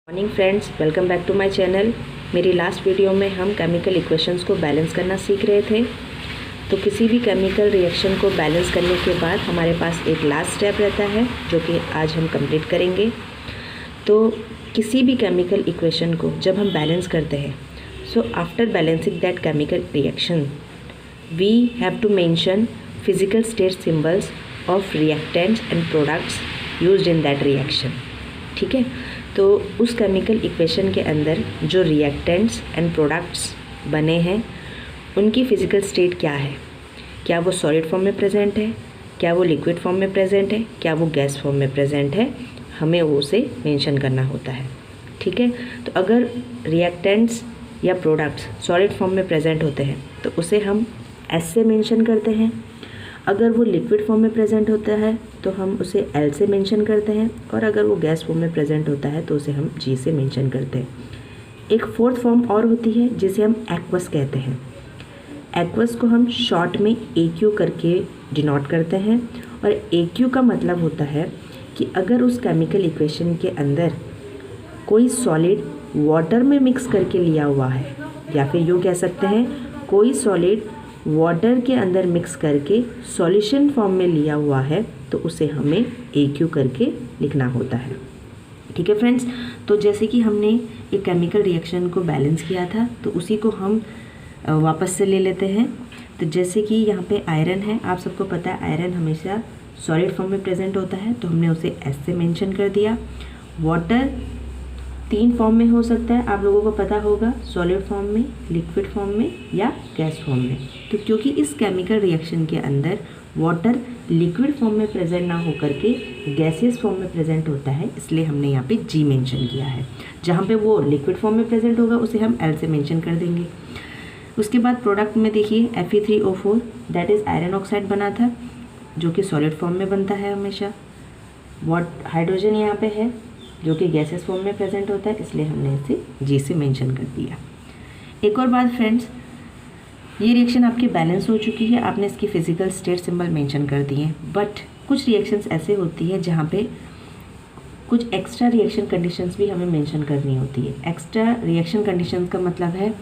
Morning friends, welcome back to my channel. मेरी last video में हम केमिकल इक्वेशंस को बैलेंस करना सीख रहे थे। तो किसी भी केमिकल रिएक्शन को बैलेंस करने के बाद हमारे पास एक लास्ट स्टेप रहता है जो कि आज हम कंप्लीट करेंगे। तो किसी भी केमिकल इक्वेशन को जब हम बैलेंस करते हैं, so after balancing that chemical reaction we have to mention physical state symbols of reactants and products used in that reaction. ठीक है, तो उस केमिकल इक्वेशन के अंदर जो रिएक्टेंट्स एंड प्रोडक्ट्स बने हैं उनकी फ़िज़िकल स्टेट क्या है, क्या वो सॉलिड फॉर्म में प्रेजेंट है, क्या वो लिक्विड फॉर्म में प्रेजेंट है, क्या वो गैस फॉर्म में प्रेजेंट है, हमें वो उसे मेंशन करना होता है। ठीक है, तो अगर रिएक्टेंट्स या प्रोडक्ट्स सॉलिड फॉर्म में प्रेजेंट होते हैं तो उसे हम एस से मेंशन करते हैं। अगर वो लिक्विड फॉर्म में प्रेजेंट होता है तो हम उसे एल से मेंशन करते हैं, और अगर वो गैस फॉर्म में प्रेजेंट होता है तो उसे हम जी से मेंशन करते हैं। एक फोर्थ फॉर्म और होती है जिसे हम एक्वस कहते हैं। एक्वस को हम शॉर्ट में ए क्यू करके डिनोट करते हैं, और ए क्यू का मतलब होता है कि अगर उस केमिकल इक्वेशन के अंदर कोई सॉलिड वाटर में मिक्स करके लिया हुआ है, या फिर यूँ कह सकते हैं कोई सॉलिड वाटर के अंदर मिक्स करके सॉल्यूशन फॉर्म में लिया हुआ है, तो उसे हमें ए क्यू करके लिखना होता है। ठीक है फ्रेंड्स, तो जैसे कि हमने एक केमिकल रिएक्शन को बैलेंस किया था तो उसी को हम वापस से ले लेते हैं। तो जैसे कि यहाँ पे आयरन है, आप सबको पता है आयरन हमेशा सॉलिड फॉर्म में प्रेजेंट होता है, तो हमने उसे एस से मेंशन कर दिया। वाटर 3 फॉर्म में हो सकता है, आप लोगों को पता होगा, सॉलिड फॉर्म में, लिक्विड फॉर्म में या गैस फॉर्म में। तो क्योंकि इस केमिकल रिएक्शन के अंदर वाटर लिक्विड फॉर्म में प्रेजेंट ना होकर के गैसियस फॉर्म में प्रेजेंट होता है, इसलिए हमने यहाँ पे जी मेंशन किया है। जहाँ पे वो लिक्विड फॉर्म में प्रेजेंट होगा उसे हम एल से मेंशन कर देंगे। उसके बाद प्रोडक्ट में देखिए Fe3O4 that is iron oxide बना था, जो कि सॉलिड फॉर्म में बनता है हमेशा। हाइड्रोजन यहाँ पे है जो कि गैसेस फॉर्म में प्रेजेंट होता है, इसलिए हमने इसे जी से मेंशन कर दिया। एक और बात फ्रेंड्स, ये रिएक्शन आपकी बैलेंस हो चुकी है, आपने इसकी फिजिकल स्टेट सिंबल मेंशन कर दिए, बट कुछ रिएक्शंस ऐसे होती है जहाँ पे कुछ एक्स्ट्रा रिएक्शन कंडीशंस भी हमें मेंशन करनी होती है। एक्स्ट्रा रिएक्शन कंडीशंस का मतलब है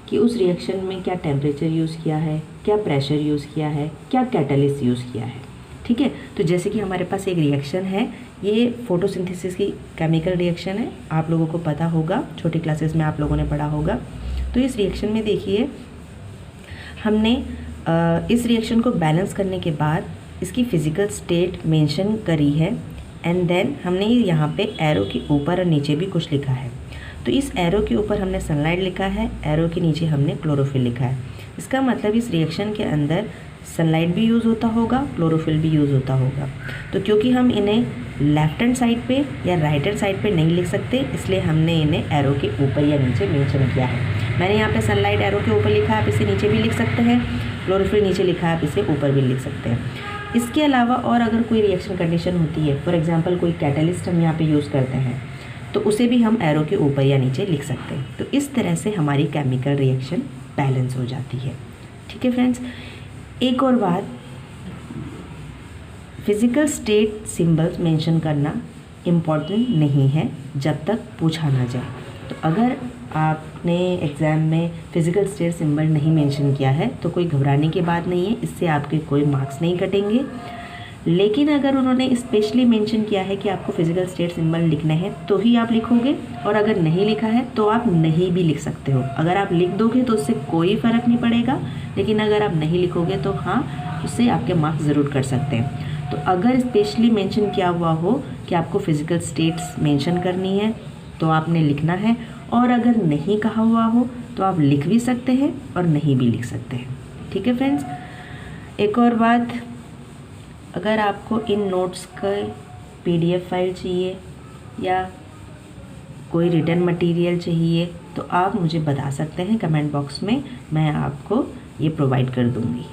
कि उस रिएक्शन में क्या टेम्परेचर यूज़ किया है, क्या प्रेशर यूज़ किया है, क्या कैटलिस्ट यूज़ किया है। ठीक है, तो जैसे कि हमारे पास एक रिएक्शन है, ये फोटोसिंथेसिस की केमिकल रिएक्शन है, आप लोगों को पता होगा, छोटी क्लासेस में आप लोगों ने पढ़ा होगा। तो इस रिएक्शन में देखिए हमने इस रिएक्शन को बैलेंस करने के बाद इसकी फ़िज़िकल स्टेट मेंशन करी है, एंड देन हमने यहाँ पे एरो के ऊपर और नीचे भी कुछ लिखा है। तो इस एरो के ऊपर हमने सनलाइट लिखा है, एरो के नीचे हमने क्लोरोफिल लिखा है। इसका मतलब इस रिएक्शन के अंदर सनलाइट भी यूज़ होता होगा, क्लोरोफिल भी यूज़ होता होगा। तो क्योंकि हम इन्हें लेफ्ट हैंड साइड पे या राइट हैंड साइड पे नहीं लिख सकते, इसलिए हमने इन्हें एरो के ऊपर या नीचे मेंशन किया है। मैंने यहाँ पे सनलाइट एरो के ऊपर लिखा है, आप इसे नीचे भी लिख सकते हैं। क्लोरोफिल नीचे लिखा है, आप इसे ऊपर भी लिख सकते हैं। इसके अलावा और अगर कोई रिएक्शन कंडीशन होती है, फॉर एग्जाम्पल कोई कैटलिस्ट हम यहाँ पे यूज़ करते हैं, तो उसे भी हम एरो के ऊपर या नीचे लिख सकते हैं। तो इस तरह से हमारी केमिकल रिएक्शन बैलेंस हो जाती है। ठीक है फ्रेंड्स, एक और बात, फिज़िकल स्टेट सिंबल्स मेंशन करना इम्पॉर्टेंट नहीं है जब तक पूछा ना जाए। तो अगर आपने एग्ज़ाम में फ़िज़िकल स्टेट सिंबल नहीं मेंशन किया है तो कोई घबराने की बात नहीं है, इससे आपके कोई मार्क्स नहीं कटेंगे। लेकिन अगर उन्होंने स्पेशली मेंशन किया है कि आपको फ़िज़िकल स्टेट सिंबल लिखने हैं तो ही आप लिखोगे, और अगर नहीं लिखा है तो आप नहीं भी लिख सकते हो। अगर आप लिख दोगे तो उससे कोई फ़र्क नहीं पड़ेगा, लेकिन अगर आप नहीं लिखोगे तो हाँ, उससे आपके मार्क्स ज़रूर कर सकते हैं। तो अगर स्पेशली मेंशन किया हुआ हो कि आपको फ़िज़िकल स्टेट्स मेंशन करनी है तो आपने लिखना है, और अगर नहीं कहा हुआ हो तो आप लिख भी सकते हैं और नहीं भी लिख सकते हैं। ठीक है फ्रेंड्स, एक और बात, अगर आपको इन नोट्स का PDF फाइल चाहिए या कोई रिटर्न मटेरियल चाहिए तो आप मुझे बता सकते हैं कमेंट बॉक्स में, मैं आपको ये प्रोवाइड कर दूँगी।